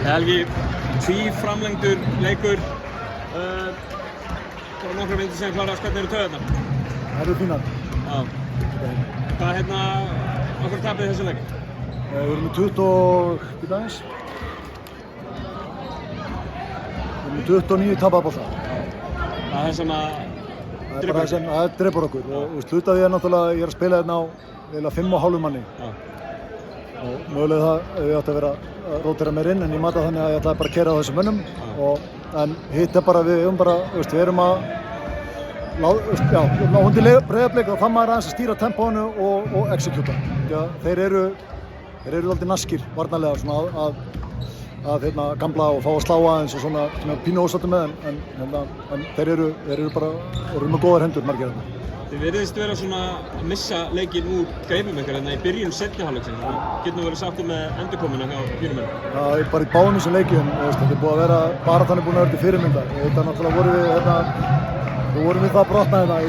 Helgi, framlengdur leikur. Bara nokkra mínútur síðan klárast, hvernig eru taugarnar? Það eru fínar. Já. Hvað okkur tapið þessu leik? Við erum með 29 tapaða bolta. Það er sem að Það drepur okkur og hluta því náttúrulega ég að spila hérna á 5,5 manni. Já. Og mögulega það ég átti að vera að rótera mér inn en ég mata þannig að ég ætlaði bara að keyra á þessum mönnum. En hitt bara, við erum að undir Breiðablik og það maður aðeins að stýra tempóinu og executa. Þeir eru aldrei naskir varnarlega svona að gamla og fá að slá aðeins og svona pínu ósáttu með en þeir eru bara með góðar hendur margir hérna. Þið virðist vera svona að missa leikinn úr greipum ykkur hérna í byrjun seinni hálfleiksins. Getur nú verið sáttir með endurkomuna hjá fínumennum? Það er bara í báðum þessum leikjum, þetta er búið að vera bara þannig búin að vera til fyrirmyndar. Þetta náttúrulega vorum við það brotna hérna í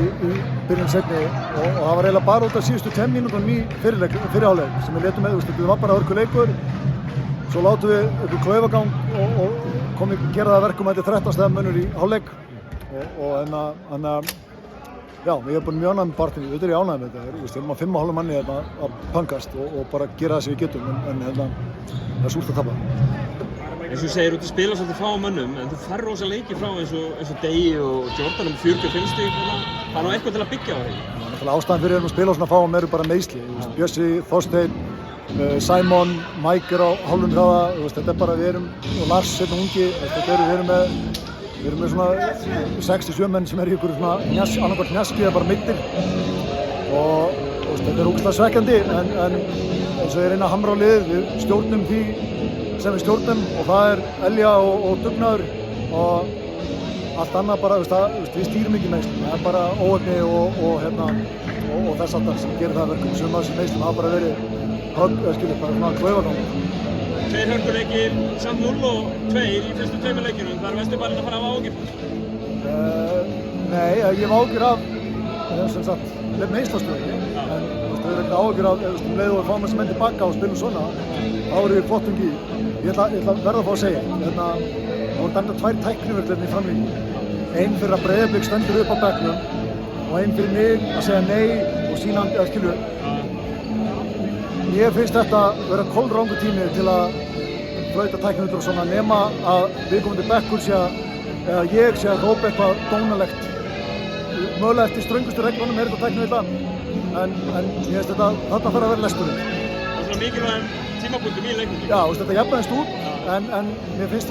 byrjun seinni og það var eiginlega bara út af síðustu 10 mínútum í fyrri hálfleik sem við letum með, þetta var bara hörku leikur. Svo látum við einhver klaufagang og gera það verkum að þetta er 13 stiga munur í hálfleik og já, ég hef búin mjög ánægð með partinu, þetta er ég ánægð með þetta. Við erum að 5,5 manni hérna að punkast og bara gera það sem við getum en það er súrt að tapa. Eins og þú segir, þú spilar svolítið fá mönnum en þú færð rosa leiki frá eins og Degi og Jordan 45 stig. Það er nú eitthvað til að byggja á því. Náttúrulega ástæðan fyrir að spila svona fáum eru bara meiðsli. Bjössi, Þorsteinn, Simon, Mike er á hálfum hraða, þetta er bara og Lars hérna ungi, við erum með svona 6-7 menn sem eru í ykkur svona annarkvæmt hnjaski eða bara meiddir og þetta er ógeðslega svekkjandi en eins og ég reyna að hamra á liðið, við stjórnum því sem við stjórnum og það er elja og dugnaður og allt annað bara, við stýrum ekki meiðslum, það er bara óefni og þess aftar sem gerir það verkum sem þessi meiðslum hafa bara verið bara svona klaufagang. 2 hörkuleikir, samt 0 og 2 í fyrstu 2 leikjunum. Þar Vesturbærinn að fara að hafa áhyggjur? Nei, ég hef áhyggjur af meiðslastöðu. En við erum ekki áhyggjur af leið og við fáum þessi menn tilbaka og spilum svona. Þá erum við flottum í. Ég ætla að verða að fá að segja. Það voru dæmdar 2 tækniverkefni í framlíkingu. Ein fyrir að Breiðablik stendur upp á bekknum og ein fyrir mig að segja nei og sína Mér finnst þetta vera kolrangur tími til að flauta tæknivitur og svona nema að viðkomandi bekkur eða ég sé að hrópa eitthvað dónalegt. Mögulega eftir ströngustu reglunum þetta tæknivita en ég finnst þetta þarna þarf að vera lesturinn. Það er svona mikilvægum tímapunktum í leiknum. Já, þetta jafnaðist út en mér finnst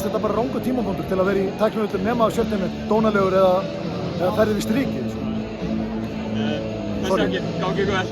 þetta bara rangur tímapunktur til að vera í tæknivitur nema að sjálfnum dónalegur eða ferði við strikið. Næstu ekki, gangi ykkur vel.